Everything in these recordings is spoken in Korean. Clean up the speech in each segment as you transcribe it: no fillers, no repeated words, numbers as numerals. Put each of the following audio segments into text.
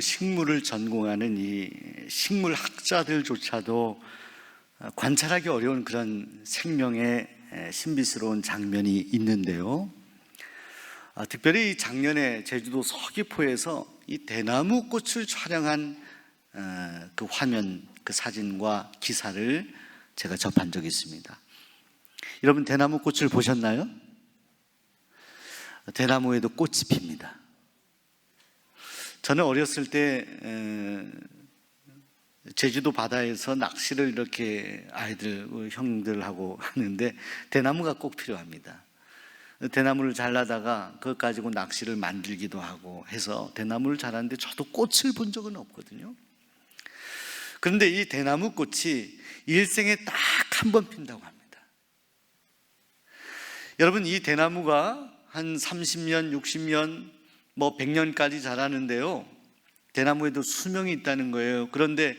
식물을 전공하는 이 식물학자들조차도 관찰하기 어려운 그런 생명의 신비스러운 장면이 있는데요. 특별히 작년에 제주도 서귀포에서 이 대나무 꽃을 촬영한 그 화면, 그 사진과 기사를 제가 접한 적이 있습니다. 여러분, 대나무 꽃을 보셨나요? 대나무에도 꽃이 핍니다. 저는 어렸을 때 제주도 바다에서 낚시를 이렇게 아이들, 형들하고 하는데 대나무가 꼭 필요합니다. 대나무를 잘라다가 그것 가지고 낚시를 만들기도 하고 해서 대나무를 잘하는데 저도 꽃을 본 적은 없거든요. 그런데 이 대나무 꽃이 일생에 딱 한 번 핀다고 합니다. 여러분, 이 대나무가 한 30년, 60년, 100년까지 자라는데요, 대나무에도 수명이 있다는 거예요. 그런데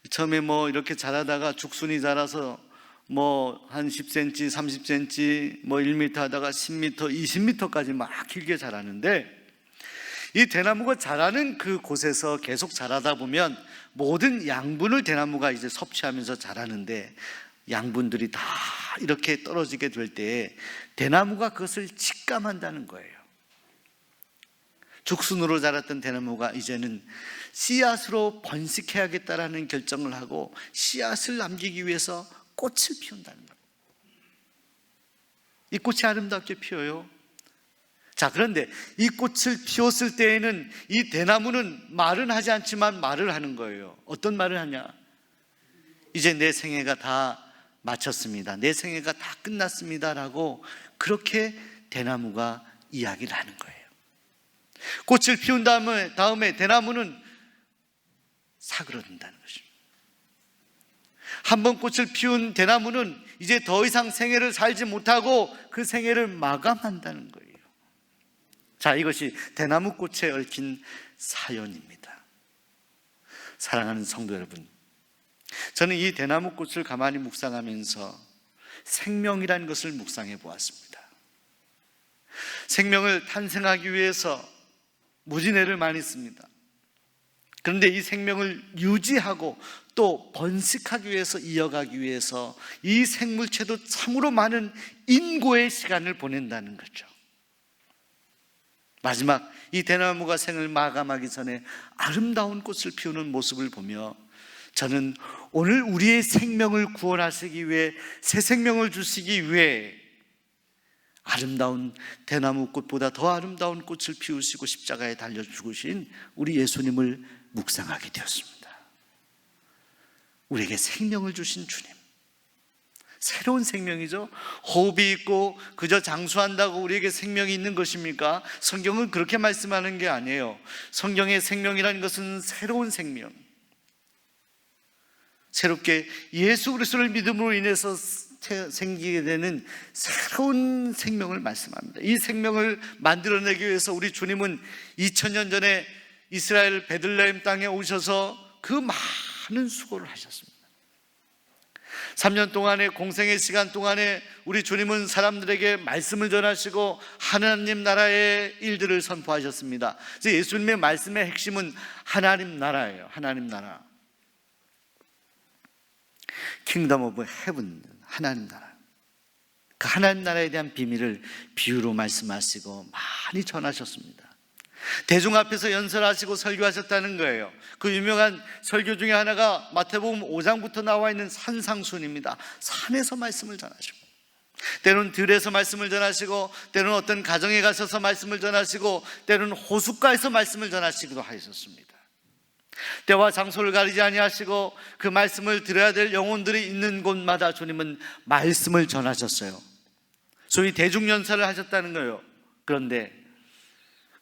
처음에 이렇게 자라다가 죽순이 자라서 한 10cm, 30cm, 1m 하다가 10m, 20m까지 막 길게 자라는데, 이 대나무가 자라는 그 곳에서 계속 자라다 보면 모든 양분을 대나무가 이제 섭취하면서 자라는데, 양분들이 다 이렇게 떨어지게 될 때 대나무가 그것을 직감한다는 거예요. 죽순으로 자랐던 대나무가 이제는 씨앗으로 번식해야겠다라는 결정을 하고 씨앗을 남기기 위해서 꽃을 피운다는 거예요. 이 꽃이 아름답게 피어요. 자, 그런데 이 꽃을 피웠을 때에는 이 대나무는 말은 하지 않지만 말을 하는 거예요. 어떤 말을 하냐? 이제 내 생애가 다 마쳤습니다. 내 생애가 다 끝났습니다 라고 그렇게 대나무가 이야기를 하는 거예요. 꽃을 피운 다음에 대나무는 사그러든다는 것입니다. 한번 꽃을 피운 대나무는 이제 더 이상 생애를 살지 못하고 그 생애를 마감한다는 거예요. 자, 이것이 대나무꽃에 얽힌 사연입니다. 사랑하는 성도 여러분, 저는 이 대나무꽃을 가만히 묵상하면서 생명이라는 것을 묵상해 보았습니다. 생명을 탄생하기 위해서 무진애를 많이 씁니다. 그런데 이 생명을 유지하고 또 번식하기 위해서, 이어가기 위해서 이 생물체도 참으로 많은 인고의 시간을 보낸다는 거죠. 마지막 이 대나무가 생을 마감하기 전에 아름다운 꽃을 피우는 모습을 보며 저는 오늘 우리의 생명을 구원하시기 위해, 새 생명을 주시기 위해 아름다운 대나무 꽃보다 더 아름다운 꽃을 피우시고 십자가에 달려 죽으신 우리 예수님을 묵상하게 되었습니다. 우리에게 생명을 주신 주님, 새로운 생명이죠. 호흡이 있고 그저 장수한다고 우리에게 생명이 있는 것입니까? 성경은 그렇게 말씀하는 게 아니에요. 성경의 생명이라는 것은 새로운 생명, 새롭게 예수 그리스도를 믿음으로 인해서 생기게 되는 새로운 생명을 말씀합니다. 이 생명을 만들어내기 위해서 우리 주님은 2000년 전에 이스라엘 베들레헴 땅에 오셔서 그 많은 수고를 하셨습니다. 3년 동안의 공생의 시간 동안에 우리 주님은 사람들에게 말씀을 전하시고 하나님 나라의 일들을 선포하셨습니다. 그래서 예수님의 말씀의 핵심은 하나님 나라예요. 하나님 나라, Kingdom of Heaven, 하나님 나라. 그 하나님 나라에 대한 비밀을 비유로 말씀하시고 많이 전하셨습니다. 대중 앞에서 연설하시고 설교하셨다는 거예요. 그 유명한 설교 중에 하나가 마태복음 5장부터 나와 있는 산상순입니다. 산에서 말씀을 전하시고, 때로는 들에서 말씀을 전하시고, 때로는 어떤 가정에 가셔서 말씀을 전하시고, 때로는 호숫가에서 말씀을 전하시기도 하셨습니다. 때와 장소를 가리지 아니하시고 그 말씀을 들어야 될 영혼들이 있는 곳마다 주님은 말씀을 전하셨어요. 소위 대중연설을 하셨다는 거예요. 그런데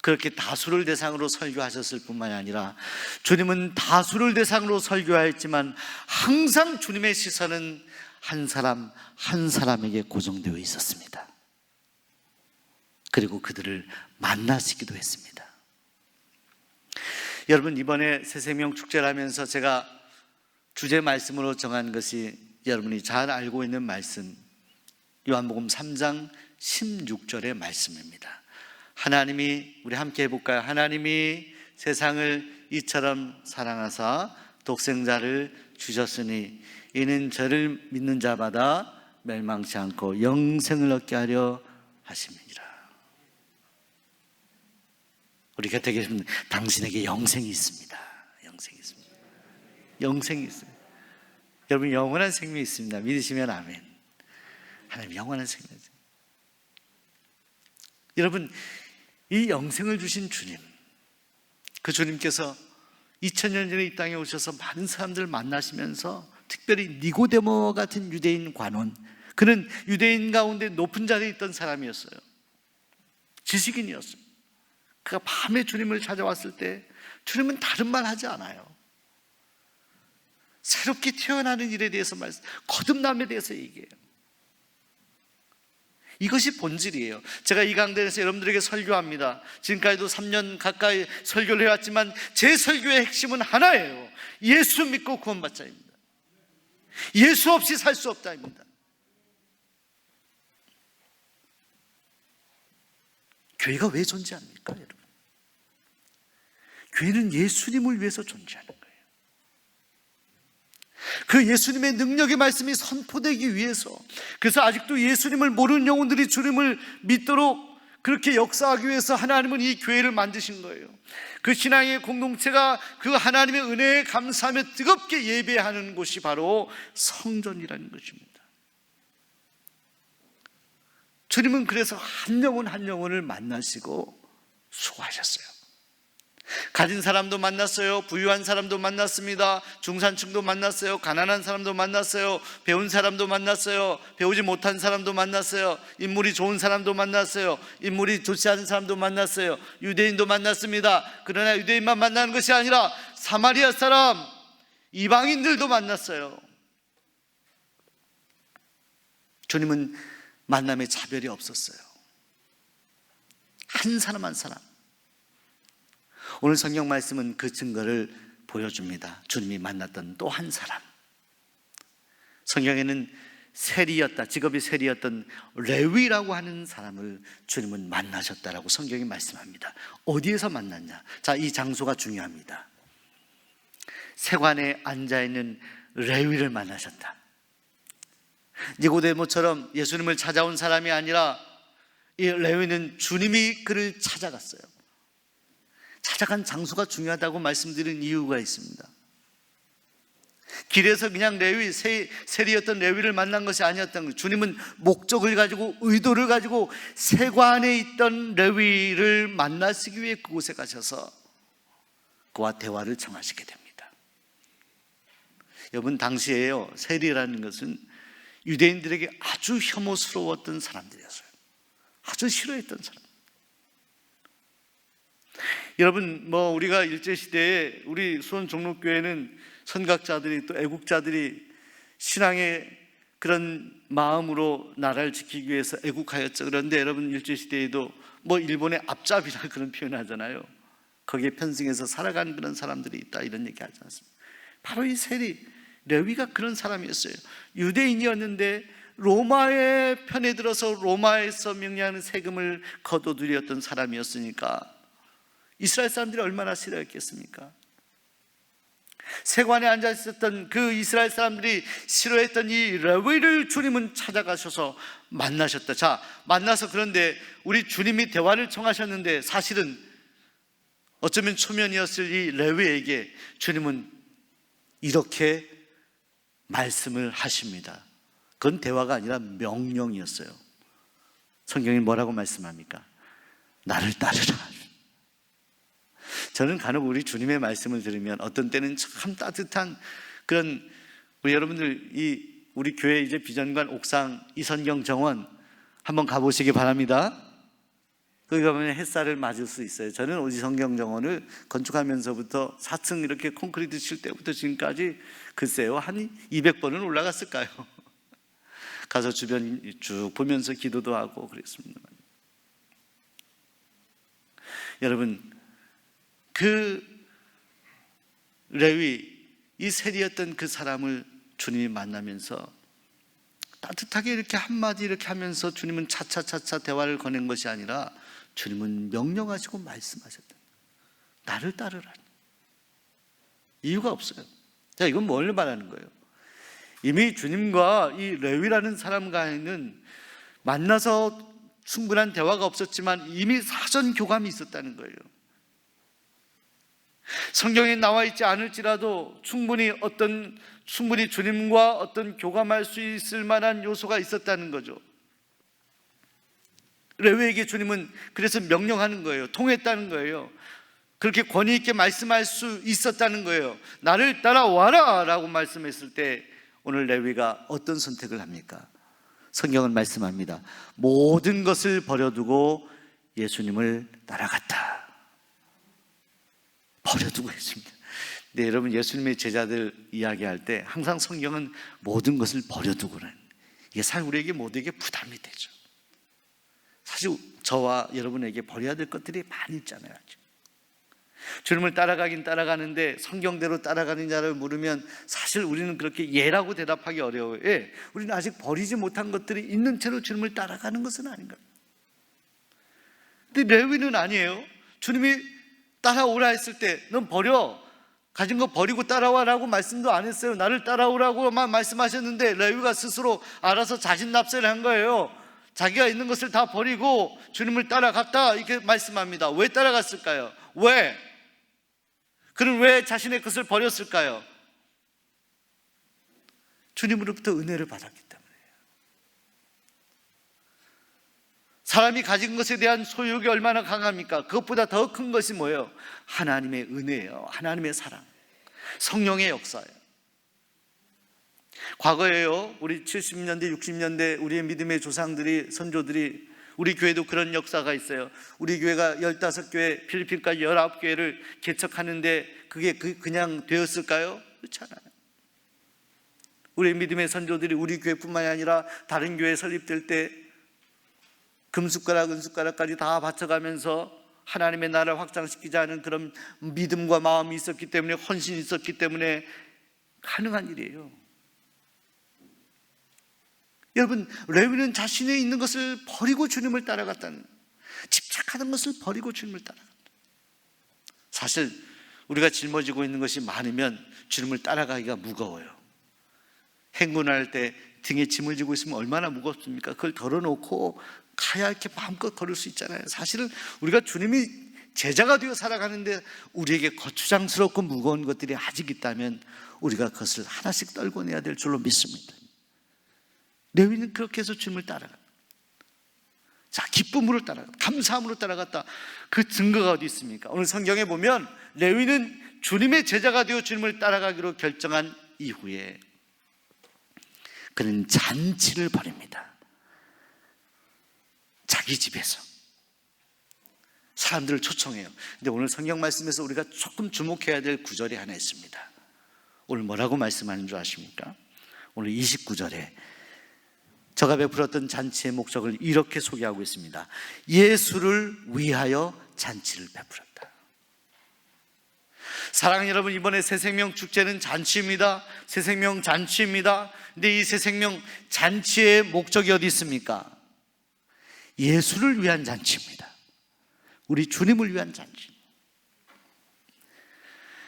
그렇게 다수를 대상으로 설교하셨을 뿐만이 아니라 주님은 다수를 대상으로 설교하였지만 항상 주님의 시선은 한 사람 한 사람에게 고정되어 있었습니다. 그리고 그들을 만나시기도 했습니다. 여러분, 이번에 새생명 축제를 하면서 제가 주제 말씀으로 정한 것이 여러분이 잘 알고 있는 말씀, 요한복음 3장 16절의 말씀입니다. 하나님이, 우리 함께 해볼까요? 하나님이 세상을 이처럼 사랑하사 독생자를 주셨으니 이는 저를 믿는 자마다 멸망치 않고 영생을 얻게 하려 하심이니라. 우리 곁에 계신 당신에게 영생이 있습니다. 영생이 있습니다. 영생이 있습니다. 여러분, 영원한 생명이 있습니다. 믿으시면 아멘. 하나님 영원한 생명이 있습니다. 여러분, 이 영생을 주신 주님, 그 주님께서 2000년 전에 이 땅에 오셔서 많은 사람들을 만나시면서 특별히 니고데모 같은 유대인 관원, 그는 유대인 가운데 높은 자리에 있던 사람이었어요. 지식인이었어요. 그가 밤에 주님을 찾아왔을 때 주님은 다른 말 하지 않아요. 새롭게 태어나는 일에 대해서 거듭남에 대해서 얘기해요. 이것이 본질이에요. 제가 이 강단에서 여러분들에게 설교합니다. 지금까지도 3년 가까이 설교를 해왔지만 제 설교의 핵심은 하나예요. 예수 믿고 구원받자입니다. 예수 없이 살 수 없다입니다. 교회가 왜 존재합니까, 여러분? 교회는 예수님을 위해서 존재하는 거예요. 그 예수님의 능력의 말씀이 선포되기 위해서, 그래서 아직도 예수님을 모르는 영혼들이 주님을 믿도록 그렇게 역사하기 위해서 하나님은 이 교회를 만드신 거예요. 그 신앙의 공동체가 그 하나님의 은혜에 감사하며 뜨겁게 예배하는 곳이 바로 성전이라는 것입니다. 주님은 그래서 한 영혼 한 영혼을 만나시고 수고하셨어요. 가진 사람도 만났어요. 부유한 사람도 만났습니다. 중산층도 만났어요. 가난한 사람도 만났어요. 배운 사람도 만났어요. 배우지 못한 사람도 만났어요. 인물이 좋은 사람도 만났어요. 인물이 좋지 않은 사람도 만났어요. 유대인도 만났습니다. 그러나 유대인만 만나는 것이 아니라 사마리아 사람, 이방인들도 만났어요. 주님은 만남에 차별이 없었어요. 한 사람 한 사람. 오늘 성경 말씀은 그 증거를 보여줍니다. 주님이 만났던 또 한 사람. 성경에는 세리였다, 직업이 세리였던 레위라고 하는 사람을 주님은 만나셨다라고 성경이 말씀합니다. 어디에서 만났냐? 자, 이 장소가 중요합니다. 세관에 앉아있는 레위를 만나셨다. 니고데모처럼 예수님을 찾아온 사람이 아니라 이 레위는 주님이 그를 찾아갔어요. 찾아간 장소가 중요하다고 말씀드린 이유가 있습니다. 길에서 그냥 레위, 세리였던 레위를 만난 것이 아니었던 거예요. 주님은 목적을 가지고, 의도를 가지고 세관에 있던 레위를 만나시기 위해 그곳에 가셔서 그와 대화를 청하시게 됩니다. 여러분, 당시에요, 세리라는 것은 유대인들에게 아주 혐오스러웠던 사람들이었어요. 아주 싫어했던 사람. 여러분, 우리가 일제시대에 우리 수원 종로교회는 선각자들이, 또 애국자들이 신앙의 그런 마음으로 나라를 지키기 위해서 애국하였죠. 그런데 여러분, 일제시대에도 일본의 앞잡이라 그런 표현 하잖아요. 거기에 편승해서 살아간 그런 사람들이 있다, 이런 얘기 하지 않습니까? 바로 이 세리, 레위가 그런 사람이었어요. 유대인이었는데 로마의 편에 들어서 로마에서 명령하는 세금을 거둬들였던 사람이었으니까 이스라엘 사람들이 얼마나 싫어했겠습니까? 세관에 앉아 있었던 그 이스라엘 사람들이 싫어했던 이 레위를 주님은 찾아가셔서 만나셨다. 자, 만나서, 그런데 우리 주님이 대화를 청하셨는데 사실은 어쩌면 초면이었을 이 레위에게 주님은 이렇게 말씀을 하십니다. 그건 대화가 아니라 명령이었어요. 성경이 뭐라고 말씀합니까? 나를 따르라. 저는 간혹 우리 주님의 말씀을 들으면 어떤 때는 참 따뜻한 그런, 우리 여러분들 우리 교회 이제 비전관 옥상 이선경 정원 한번 가보시기 바랍니다. 거기 가면 햇살을 맞을 수 있어요. 저는 이선경 정원을 건축하면서부터 4층 이렇게 콘크리트 칠 때부터 지금까지 글쎄요, 한 200번은 올라갔을까요? 가서 주변 쭉 보면서 기도도 하고 그랬습니다. 여러분, 그 레위, 이 세리였던 그 사람을 주님이 만나면서 따뜻하게 이렇게 한마디 이렇게 하면서 주님은 차차차차 대화를 거낸 것이 아니라 주님은 명령하시고 말씀하셨다. 나를 따르라. 이유가 없어요. 자, 이건 뭘 말하는 거예요? 이미 주님과 이 레위라는 사람과는 만나서 충분한 대화가 없었지만 이미 사전 교감이 있었다는 거예요. 성경에 나와 있지 않을지라도 충분히 주님과 어떤 교감할 수 있을 만한 요소가 있었다는 거죠. 레위에게 주님은 그래서 명령하는 거예요. 통했다는 거예요. 그렇게 권위 있게 말씀할 수 있었다는 거예요. 나를 따라와라 라고 말씀했을 때 오늘 레위가 어떤 선택을 합니까? 성경은 말씀합니다. 모든 것을 버려두고 예수님을 따라갔다. 버려두고 있습니다. 근데 여러분, 예수님의 제자들 이야기할 때 항상 성경은 모든 것을 버려두고는, 이게 사실 우리에게 모두에게 부담이 되죠. 사실 저와 여러분에게 버려야 될 것들이 많이 있잖아요. 주님을 따라가긴 따라가는데 성경대로 따라가는 자를 물으면 사실 우리는 그렇게 예라고 대답하기 어려워요. 예, 우리는 아직 버리지 못한 것들이 있는 채로 주님을 따라가는 것은 아닌가. 근데 레위는 아니에요. 주님이 따라오라 했을 때 넌 버려, 가진 거 버리고 따라와라고 말씀도 안 했어요. 나를 따라오라고만 말씀하셨는데 레위가 스스로 알아서 자신 납세를 한 거예요. 자기가 있는 것을 다 버리고 주님을 따라갔다 이렇게 말씀합니다. 왜 따라갔을까요? 왜? 그는 왜 자신의 것을 버렸을까요? 주님으로부터 은혜를 받았기 때문에. 사람이 가진 것에 대한 소유욕이 얼마나 강합니까? 그것보다 더 큰 것이 뭐예요? 하나님의 은혜예요. 하나님의 사랑, 성령의 역사예요. 과거에요, 우리 70년대 60년대 우리의 믿음의 조상들이, 선조들이, 우리 교회도 그런 역사가 있어요. 우리 교회가 15교회, 필리핀까지 19교회를 개척하는데 그게 그냥 되었을까요? 그렇지 않아요. 우리 믿음의 선조들이 우리 교회뿐만이 아니라 다른 교회 설립될 때 금숟가락, 은숟가락까지 다 바쳐가면서 하나님의 나라를 확장시키자는 그런 믿음과 마음이 있었기 때문에, 헌신이 있었기 때문에 가능한 일이에요. 여러분, 레위는 자신의 있는 것을 버리고 주님을 따라갔다는, 집착하던 것을 버리고 주님을 따라갔다. 사실 우리가 짊어지고 있는 것이 많으면 주님을 따라가기가 무거워요. 행군할 때 등에 짐을 지고 있으면 얼마나 무겁습니까? 그걸 덜어놓고 가야 이렇게 마음껏 걸을 수 있잖아요. 사실은 우리가 주님이 제자가 되어 살아가는데 우리에게 거추장스럽고 무거운 것들이 아직 있다면 우리가 그것을 하나씩 떨궈내야 될 줄로 믿습니다. 레위는 그렇게 해서 주님을 따라갔다. 자, 기쁨으로 따라갔다, 감사함으로 따라갔다. 그 증거가 어디 있습니까? 오늘 성경에 보면 레위는 주님의 제자가 되어 주님을 따라가기로 결정한 이후에 그는 잔치를 벌입니다. 자기 집에서 사람들을 초청해요. 근데 오늘 성경 말씀에서 우리가 조금 주목해야 될 구절이 하나 있습니다. 오늘 뭐라고 말씀하는 줄 아십니까? 오늘 29절에 저가 베풀었던 잔치의 목적을 이렇게 소개하고 있습니다. 예수를 위하여 잔치를 베풀었다. 사랑하는 여러분, 이번에 새생명 축제는 잔치입니다. 새생명 잔치입니다. 근데 이 새생명 잔치의 목적이 어디 있습니까? 예수를 위한 잔치입니다. 우리 주님을 위한 잔치.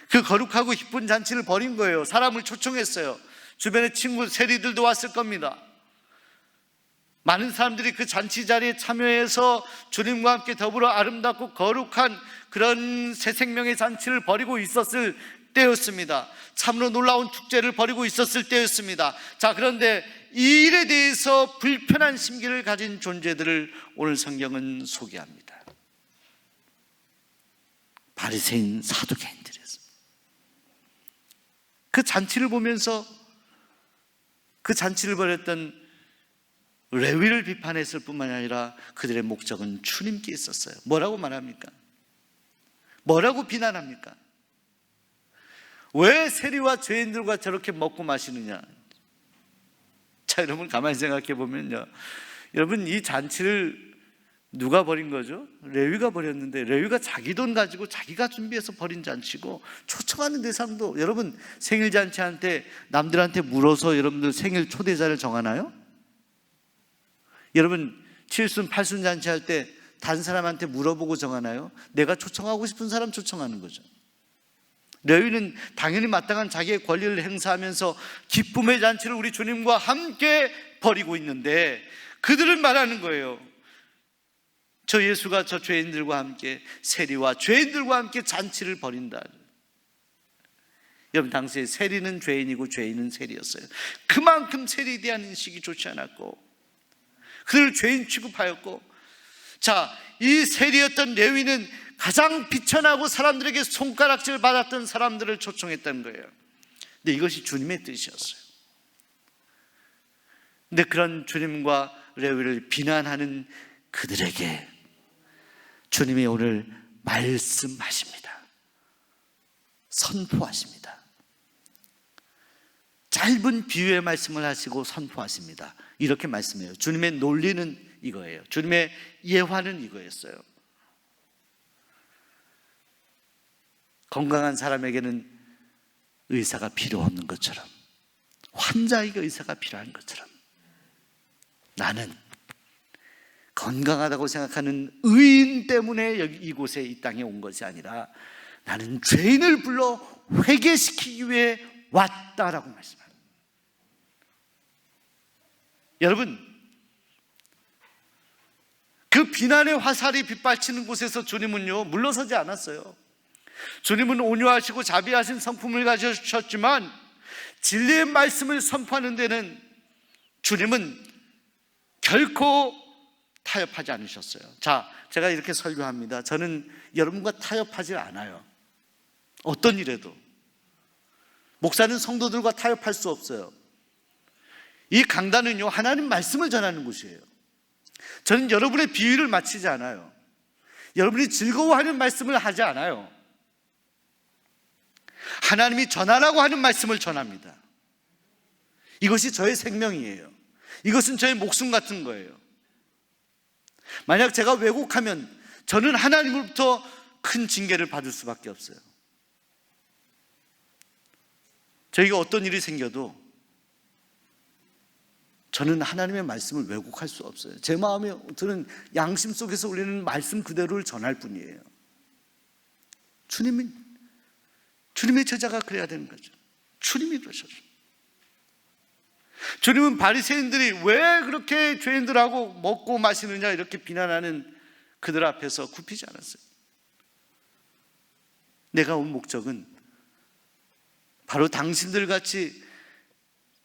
그 거룩하고 기쁜 잔치를 벌인 거예요. 사람을 초청했어요. 주변에 친구, 세리들도 왔을 겁니다. 많은 사람들이 그 잔치 자리에 참여해서 주님과 함께 더불어 아름답고 거룩한 그런 새 생명의 잔치를 벌이고 있었을 때였습니다. 참으로 놀라운 축제를 벌이고 있었을 때였습니다. 자, 그런데 이 일에 대해서 불편한 심기를 가진 존재들을 오늘 성경은 소개합니다. 바리새인, 사두개인들이었습니다. 그 잔치를 보면서 그 잔치를 벌였던 레위를 비판했을 뿐만 아니라 그들의 목적은 주님께 있었어요. 뭐라고 말합니까? 뭐라고 비난합니까? 왜 세리와 죄인들과 저렇게 먹고 마시느냐? 자, 여러분 가만히 생각해 보면요, 여러분 이 잔치를 누가 벌인 거죠? 레위가 벌였는데, 레위가 자기 돈 가지고 자기가 준비해서 벌인 잔치고, 초청하는 대상도, 여러분 생일 잔치한테 남들한테 물어서 여러분들 생일 초대자를 정하나요? 여러분 7순 8순 잔치할 때 다른 사람한테 물어보고 정하나요? 내가 초청하고 싶은 사람 초청하는 거죠. 레위는 당연히 마땅한 자기의 권리를 행사하면서 기쁨의 잔치를 우리 주님과 함께 벌이고 있는데, 그들은 말하는 거예요. 저 예수가 저 죄인들과 함께, 세리와 죄인들과 함께 잔치를 벌인다. 여러분, 당시에 세리는 죄인이고 죄인은 세리였어요. 그만큼 세리에 대한 인식이 좋지 않았고 그들을 죄인 취급하였고, 자, 이 세리였던 레위는 가장 비천하고 사람들에게 손가락질을 받았던 사람들을 초청했다는 거예요. 근데 이것이 주님의 뜻이었어요. 근데 그런 주님과 레위를 비난하는 그들에게 주님이 오늘 말씀하십니다. 선포하십니다. 짧은 비유의 말씀을 하시고 선포하십니다. 이렇게 말씀해요. 주님의 논리는 이거예요. 주님의 예화는 이거였어요. 건강한 사람에게는 의사가 필요 없는 것처럼, 환자에게 의사가 필요한 것처럼, 나는 건강하다고 생각하는 의인 때문에 이곳에 이 땅에 온 것이 아니라 나는 죄인을 불러 회개시키기 위해 왔다라고 말씀합니다. 여러분, 그 비난의 화살이 빗발치는 곳에서 주님은요 물러서지 않았어요. 주님은 온유하시고 자비하신 성품을 가지셨지만 진리의 말씀을 선포하는 데는 주님은 결코 타협하지 않으셨어요. 자, 제가 이렇게 설교합니다. 저는 여러분과 타협하지 않아요. 어떤 일에도. 목사는 성도들과 타협할 수 없어요. 이 강단은요 하나님 말씀을 전하는 곳이에요. 저는 여러분의 비위를 맞추지 않아요. 여러분이 즐거워하는 말씀을 하지 않아요. 하나님이 전하라고 하는 말씀을 전합니다. 이것이 저의 생명이에요. 이것은 저의 목숨 같은 거예요. 만약 제가 왜곡하면 저는 하나님으로부터 큰 징계를 받을 수밖에 없어요. 저희가 어떤 일이 생겨도 저는 하나님의 말씀을 왜곡할 수 없어요. 제 마음에 드는 양심 속에서 울리는 말씀 그대로를 전할 뿐이에요. 주님의 제자가 그래야 되는 거죠. 주님이 그러셨어요. 주님은 바리새인들이 왜 그렇게 죄인들하고 먹고 마시느냐 이렇게 비난하는 그들 앞에서 굽히지 않았어요. 내가 온 목적은 바로 당신들 같이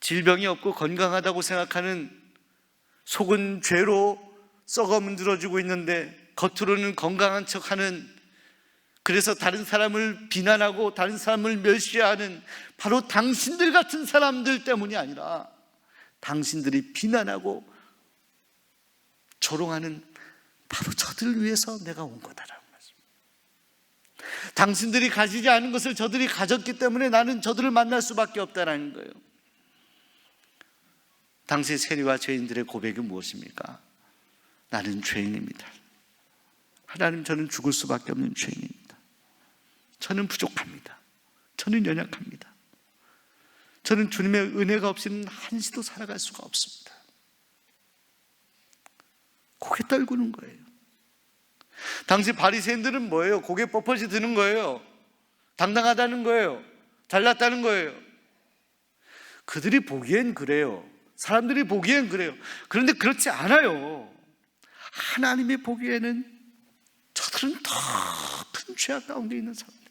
질병이 없고 건강하다고 생각하는 속은 죄로 썩어 문드러지고 있는데 겉으로는 건강한 척하는, 그래서 다른 사람을 비난하고 다른 사람을 멸시하는 바로 당신들 같은 사람들 때문이 아니라 당신들이 비난하고 조롱하는 바로 저들을 위해서 내가 온 거다라는 말씀. 당신들이 가지지 않은 것을 저들이 가졌기 때문에 나는 저들을 만날 수밖에 없다라는 거예요. 당시 세리와 죄인들의 고백이 무엇입니까? 나는 죄인입니다. 하나님, 저는 죽을 수밖에 없는 죄인입니다. 저는 부족합니다. 저는 연약합니다. 저는 주님의 은혜가 없이는 한시도 살아갈 수가 없습니다. 고개 떨구는 거예요. 당시 바리새인들은 뭐예요? 고개 뻣뻣이 드는 거예요. 당당하다는 거예요. 잘났다는 거예요. 그들이 보기엔 그래요. 사람들이 보기엔 그래요. 그런데 그렇지 않아요. 하나님이 보기에는 저들은 더 큰 죄악 가운데 있는 사람들.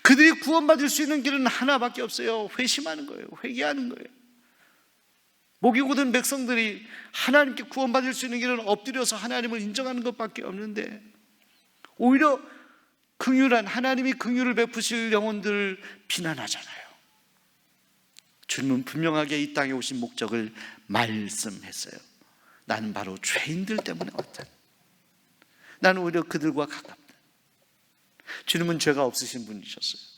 그들이 구원받을 수 있는 길은 하나밖에 없어요. 회심하는 거예요. 회개하는 거예요. 목이 고든 백성들이 하나님께 구원받을 수 있는 길은 엎드려서 하나님을 인정하는 것밖에 없는데, 오히려 긍휼한 하나님이 긍휼을 베푸실 영혼들을 비난하잖아요. 주님은 분명하게 이 땅에 오신 목적을 말씀했어요. 나는 바로 죄인들 때문에 왔다. 나는 오히려 그들과 가깝다. 주님은 죄가 없으신 분이셨어요.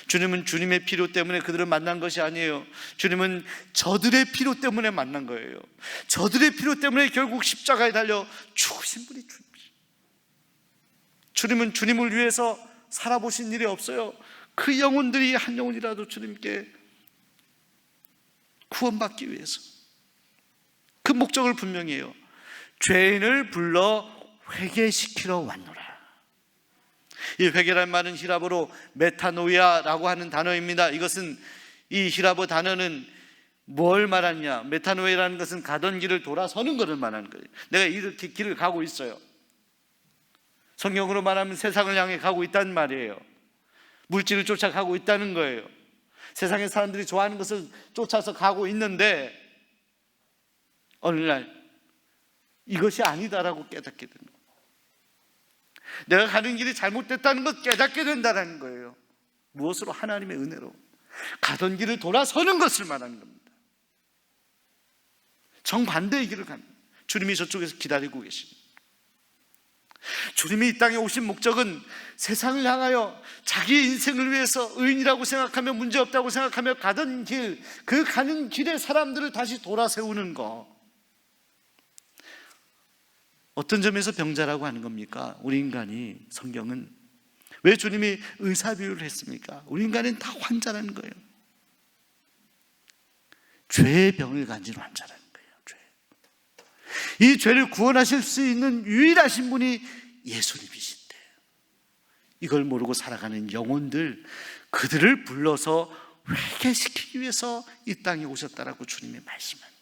주님은 주님의 필요 때문에 그들을 만난 것이 아니에요. 주님은 저들의 필요 때문에 만난 거예요. 저들의 필요 때문에 결국 십자가에 달려 죽으신 분이 주님이시죠. 주님은 주님을 위해서 살아보신 일이 없어요. 그 영혼들이 한 영혼이라도 주님께 구원받기 위해서. 그 목적을 분명히 해요. 죄인을 불러 회개시키러 왔노라. 이 회개란 말은 히라보로 메타노이아라고 하는 단어입니다. 이것은 이 히라보 단어는 뭘 말하냐? 메타노이아라는 것은 가던 길을 돌아서는 것을 말하는 거예요. 내가 이렇게 길을 가고 있어요. 성경으로 말하면 세상을 향해 가고 있다는 말이에요. 물질을 쫓아가고 있다는 거예요. 세상의 사람들이 좋아하는 것을 쫓아서 가고 있는데 어느 날 이것이 아니다라고 깨닫게 되는 거예요. 내가 가는 길이 잘못됐다는 것 깨닫게 된다는 거예요. 무엇으로? 하나님의 은혜로. 가던 길을 돌아서는 것을 말하는 겁니다. 정반대의 길을 가는 거예요. 주님이 저쪽에서 기다리고 계십니다. 주님이 이 땅에 오신 목적은 세상을 향하여 자기 인생을 위해서 의인이라고 생각하며 문제없다고 생각하며 가던 길, 그 가는 길의 사람들을 다시 돌아세우는 거. 어떤 점에서 병자라고 하는 겁니까? 우리 인간이, 성경은 왜 주님이 의사 비유를 했습니까? 우리 인간은 다 환자라는 거예요. 죄의 병을 가진 환자라는 거예요. 이 죄를 구원하실 수 있는 유일하신 분이 예수님이신데, 이걸 모르고 살아가는 영혼들, 그들을 불러서 회개시키기 위해서 이 땅에 오셨다라고 주님이 말씀합니다.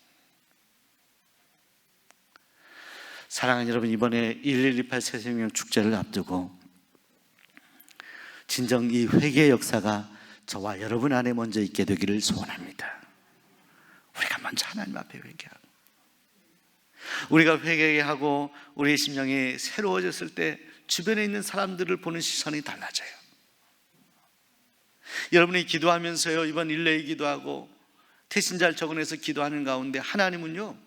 사랑하는 여러분, 이번에 1128 새생명 축제를 앞두고 진정 이 회개의 역사가 저와 여러분 안에 먼저 있게 되기를 소원합니다. 우리가 먼저 하나님 앞에 회개하고, 우리가 회개하고 우리의 심령이 새로워졌을 때 주변에 있는 사람들을 보는 시선이 달라져요. 여러분이 기도하면서요, 이번 일레이 기도하고 태신자를 적어내서 기도하는 가운데 하나님은요,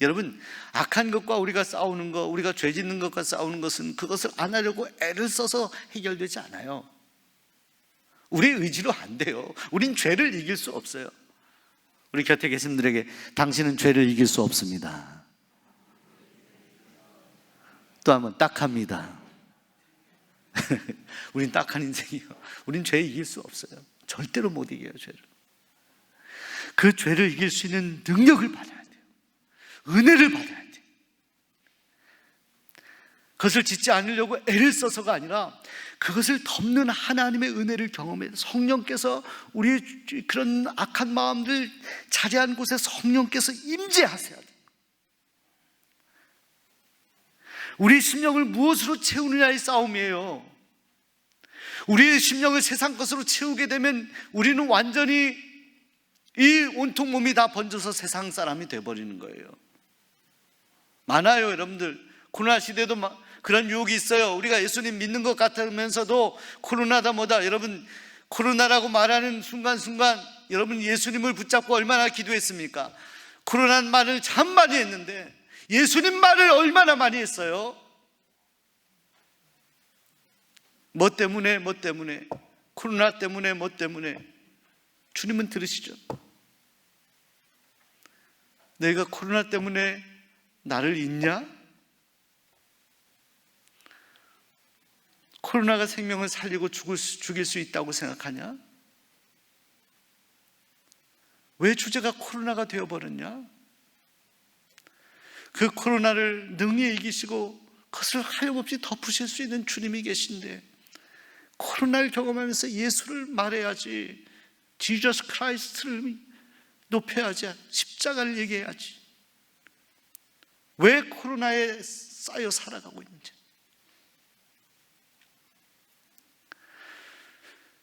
여러분, 악한 것과 우리가 싸우는 것, 우리가 죄 짓는 것과 싸우는 것은 그것을 안 하려고 애를 써서 해결되지 않아요. 우리의 의지로 안 돼요. 우린 죄를 이길 수 없어요. 우리 곁에 계신 분들에게 당신은 죄를 이길 수 없습니다. 또 한번 딱합니다. 우린 딱한 인생이에요. 우린 죄 이길 수 없어요. 절대로 못 이겨요, 죄를. 그 죄를 이길 수 있는 능력을 받아야 돼요. 은혜를 받아야 돼요. 그것을 짓지 않으려고 애를 써서가 아니라 그것을 덮는 하나님의 은혜를 경험해 성령께서 우리의 그런 악한 마음들 자리한 곳에 성령께서 임재하셔야 돼요. 우리의 심령을 무엇으로 채우느냐의 싸움이에요. 우리의 심령을 세상 것으로 채우게 되면 우리는 완전히 이 온통 몸이 다 번져서 세상 사람이 돼버리는 거예요. 많아요, 여러분들. 코로나 시대도 그런 유혹이 있어요. 우리가 예수님 믿는 것 같으면서도 코로나다 뭐다. 여러분, 코로나라고 말하는 순간순간 여러분 예수님을 붙잡고 얼마나 기도했습니까? 코로나는 말을 참 많이 했는데 예수님 말을 얼마나 많이 했어요? 뭐 때문에? 코로나 때문에? 뭐 때문에? 주님은 들으시죠? 너희가 코로나 때문에 나를 잊냐? 코로나가 생명을 살리고 죽일 수 있다고 생각하냐? 왜 주제가 코로나가 되어버렸냐? 그 코로나를 능히 이기시고 그것을 하염없이 덮으실 수 있는 주님이 계신데 코로나를 경험하면서 예수를 말해야지, 지저스 크라이스트를 높여야지, 십자가를 얘기해야지. 왜 코로나에 쌓여 살아가고 있는지.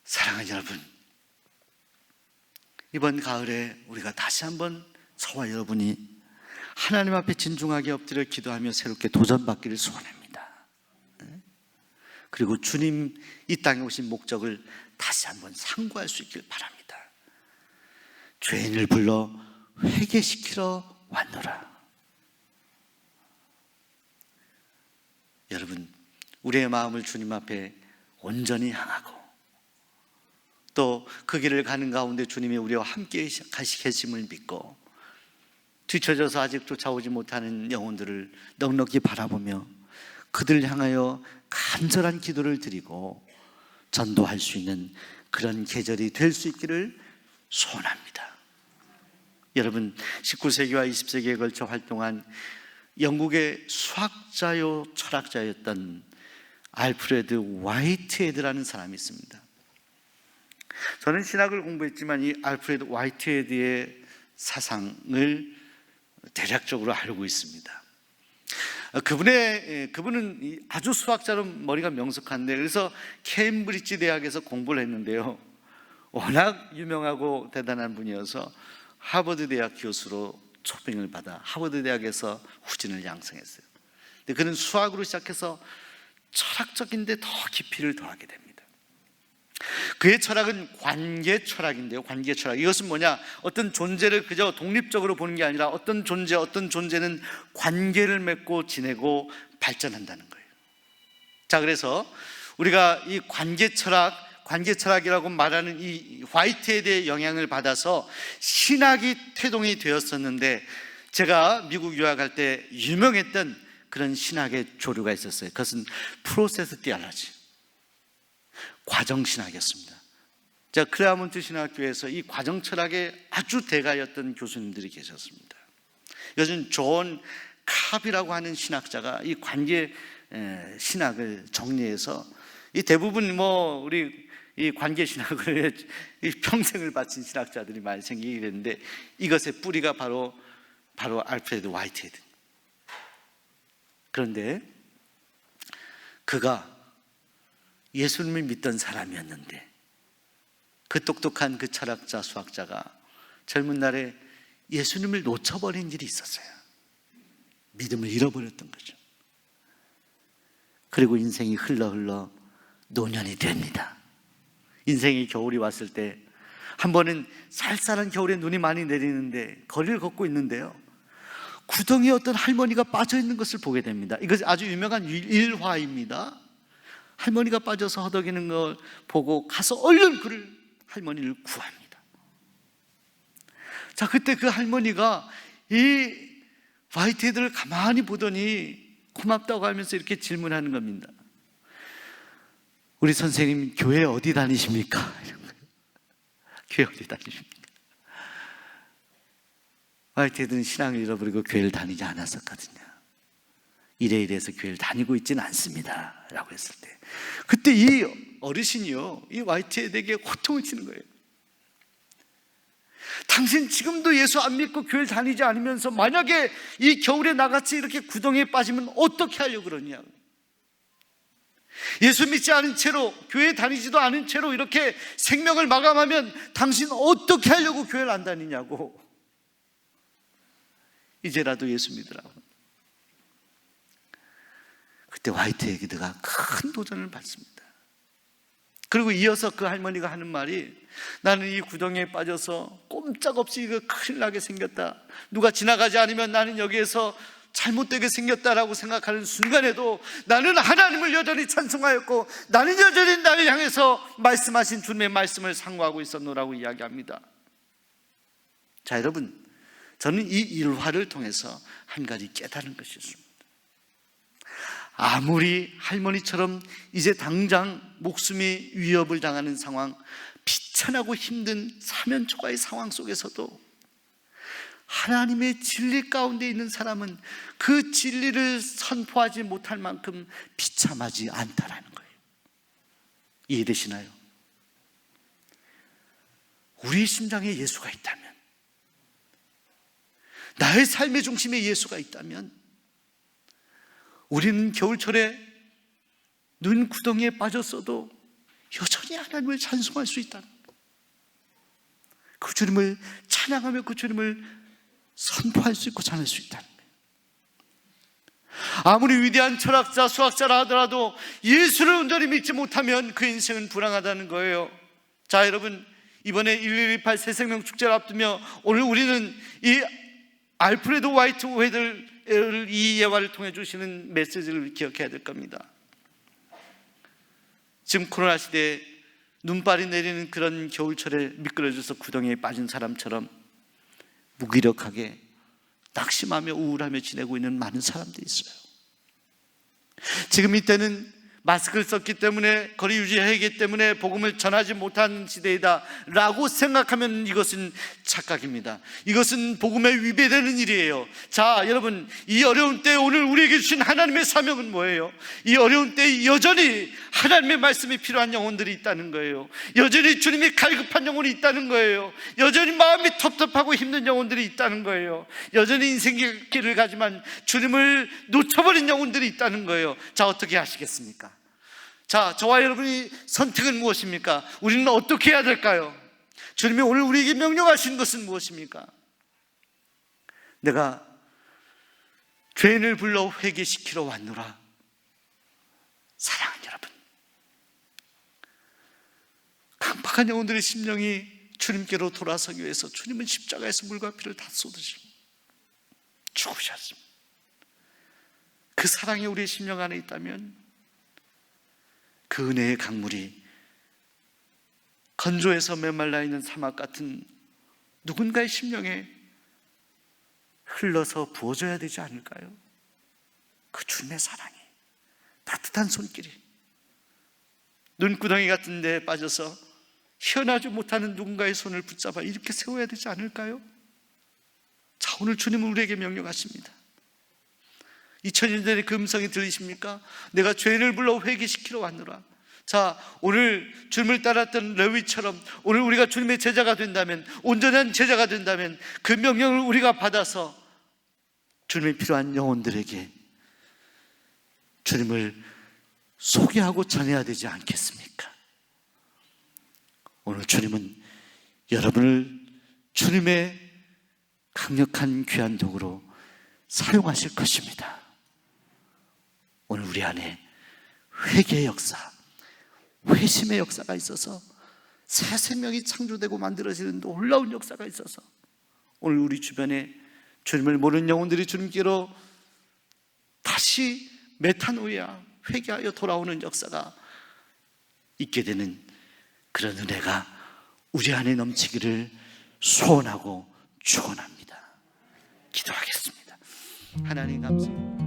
사랑하는 여러분, 이번 가을에 우리가 다시 한번 저와 여러분이 하나님 앞에 진중하게 엎드려 기도하며 새롭게 도전받기를 소원합니다. 그리고 주님 이 땅에 오신 목적을 다시 한번 상고할 수 있길 바랍니다. 죄인을 불러 회개시키러 왔노라. 여러분, 우리의 마음을 주님 앞에 온전히 향하고 또 그 길을 가는 가운데 주님이 우리와 함께 계심을 믿고 뒤처져서 아직 쫓아오지 못하는 영혼들을 넉넉히 바라보며 그들을 향하여 간절한 기도를 드리고 전도할 수 있는 그런 계절이 될 수 있기를 소원합니다. 여러분, 19세기와 20세기에 걸쳐 활동한 영국의 수학자요 철학자였던 알프레드 화이트헤드라는 사람이 있습니다. 저는 신학을 공부했지만 이 알프레드 화이트헤드의 사상을 대략적으로 알고 있습니다. 그분은 아주 수학자로 머리가 명석한데, 그래서 케임브리지 대학에서 공부를 했는데요, 워낙 유명하고 대단한 분이어서 하버드 대학 교수로 초빙을 받아 하버드 대학에서 후진을 양성했어요. 근데 그는 수학으로 시작해서 철학적인데 더 깊이를 더하게 됩니다. 그의 철학은 관계 철학인데요, 관계 철학. 이것은 뭐냐? 어떤 존재를 그저 독립적으로 보는 게 아니라 어떤 존재는 관계를 맺고 지내고 발전한다는 거예요. 자, 그래서 우리가 이 관계 철학이라고 말하는 이 화이트헤드의 영향을 받아서 신학이 태동이 되었었는데, 제가 미국 유학할 때 유명했던 그런 신학의 조류가 있었어요. 그것은 프로세스 티올로지, 과정신학이었습니다. 제가 클레어몬트 신학교에서 이 과정철학의 아주 대가였던 교수님들이 계셨습니다. 요즘 존 카비라고 하는 신학자가 이 관계 신학을 정리해서, 이 대부분 우리 이 관계 신학을 평생을 바친 신학자들이 많이 생기게 됐는데, 이것의 뿌리가 바로 알프레드 화이트헤드. 그런데 그가 예수님을 믿던 사람이었는데, 그 똑똑한 그 철학자 수학자가 젊은 날에 예수님을 놓쳐버린 일이 있었어요. 믿음을 잃어버렸던 거죠. 그리고 인생이 흘러 노년이 됩니다. 인생의 겨울이 왔을 때, 한 번은 쌀쌀한 겨울에 눈이 많이 내리는데 거리를 걷고 있는데요, 구덩이에 어떤 할머니가 빠져있는 것을 보게 됩니다. 이것이 아주 유명한 일화입니다. 할머니가 빠져서 허덕이는 걸 보고 가서 얼른 할머니를 구합니다. 자, 그때 그 할머니가 이 화이트헤드를 가만히 보더니 고맙다고 하면서 이렇게 질문하는 겁니다. 우리 선생님 교회 어디 다니십니까? 교회 어디 다니십니까? 화이트헤드는 신앙을 잃어버리고 교회를 다니지 않았었거든요. 이래서 교회를 다니고 있지는 않습니다 라고 했을 때, 그때 이 어르신이요, 이 화이트헤드에게 호통을 치는 거예요. 당신 지금도 예수 안 믿고 교회를 다니지 않으면서 만약에 이 겨울에 나같이 이렇게 구덩이에 빠지면 어떻게 하려고 그러냐. 예수 믿지 않은 채로, 교회에 다니지도 않은 채로 이렇게 생명을 마감하면 당신 어떻게 하려고 교회를 안 다니냐고. 이제라도 예수 믿으라고. 그때 화이트헤드가 큰 도전을 받습니다. 그리고 이어서 그 할머니가 하는 말이, 나는 이 구덩이에 빠져서 꼼짝없이 이거 큰일 나게 생겼다, 누가 지나가지 않으면 나는 여기에서 잘못되게 생겼다라고 생각하는 순간에도 나는 하나님을 여전히 찬송하였고, 나는 여전히 나를 향해서 말씀하신 주님의 말씀을 상고하고 있었노라고 이야기합니다. 자, 여러분, 저는 이 일화를 통해서 한 가지 깨달은 것이 있습니다. 아무리 할머니처럼 이제 당장 목숨이 위협을 당하는 상황, 비천하고 힘든 사면초가의 상황 속에서도 하나님의 진리 가운데 있는 사람은 그 진리를 선포하지 못할 만큼 비참하지 않다라는 거예요. 이해되시나요? 우리 심장에 예수가 있다면, 나의 삶의 중심에 예수가 있다면, 우리는 겨울철에 눈 구덩이에 빠졌어도 여전히 하나님을 찬송할 수 있다는 거예요. 그 주님을 찬양하며 그 주님을 선포할 수 있고 전할 수 있다는 거예요. 아무리 위대한 철학자, 수학자라 하더라도 예수를 온전히 믿지 못하면 그 인생은 불행하다는 거예요. 자, 여러분, 이번에 1118 새생명 축제를 앞두며 오늘 우리는 이 알프레드 화이트헤드를 이 예화를 통해 주시는 메시지를 기억해야 될 겁니다. 지금 코로나 시대에 눈발이 내리는 그런 겨울철에 미끄러져서 구덩이에 빠진 사람처럼 무기력하게 낙심하며 우울하며 지내고 있는 많은 사람들이 있어요. 지금 이때는 마스크를 썼기 때문에, 거리 유지하기 때문에 복음을 전하지 못한 시대이다 라고 생각하면 이것은 착각입니다. 이것은 복음에 위배되는 일이에요. 자, 여러분, 이 어려운 때 오늘 우리에게 주신 하나님의 사명은 뭐예요? 이 어려운 때 여전히 하나님의 말씀이 필요한 영혼들이 있다는 거예요. 여전히 주님이 갈급한 영혼이 있다는 거예요. 여전히 마음이 텁텁하고 힘든 영혼들이 있다는 거예요. 여전히 인생길을 가지만 주님을 놓쳐버린 영혼들이 있다는 거예요. 자, 어떻게 하시겠습니까? 자, 저와 여러분이 선택은 무엇입니까? 우리는 어떻게 해야 될까요? 주님이 오늘 우리에게 명령하신 것은 무엇입니까? 내가 죄인을 불러 회개시키러 왔노라. 사랑하는 여러분, 강팍한 영혼들의 심령이 주님께로 돌아서기 위해서 주님은 십자가에서 물과 피를 다 쏟으시고 죽으셨습니다. 그 사랑이 우리의 심령 안에 있다면 그 은혜의 강물이 건조해서 메말라 있는 사막 같은 누군가의 심령에 흘러서 부어져야 되지 않을까요? 그 주님의 사랑이, 따뜻한 손길이 눈구덩이 같은 데에 빠져서 헤어나지 못하는 누군가의 손을 붙잡아 이렇게 세워야 되지 않을까요? 자, 오늘 주님은 우리에게 명령하십니다. 2000년 전에 그 음성이 들리십니까? 내가 죄인을 불러 회개시키러 왔노라. 자, 오늘 주님을 따랐던 레위처럼 오늘 우리가 주님의 제자가 된다면, 온전한 제자가 된다면 그 명령을 우리가 받아서 주님이 필요한 영혼들에게 주님을 소개하고 전해야 되지 않겠습니까? 오늘 주님은 여러분을 주님의 강력한 귀한 도구로 사용하실 것입니다. 오늘 우리 안에 회개의 역사, 회심의 역사가 있어서 새 생명이 창조되고 만들어지는 놀라운 역사가 있어서 오늘 우리 주변에 주님을 모르는 영혼들이 주님께로 다시 메타노이아, 회개하여 돌아오는 역사가 있게 되는 그런 은혜가 우리 안에 넘치기를 소원하고 축원합니다. 기도하겠습니다. 하나님 감사합니다.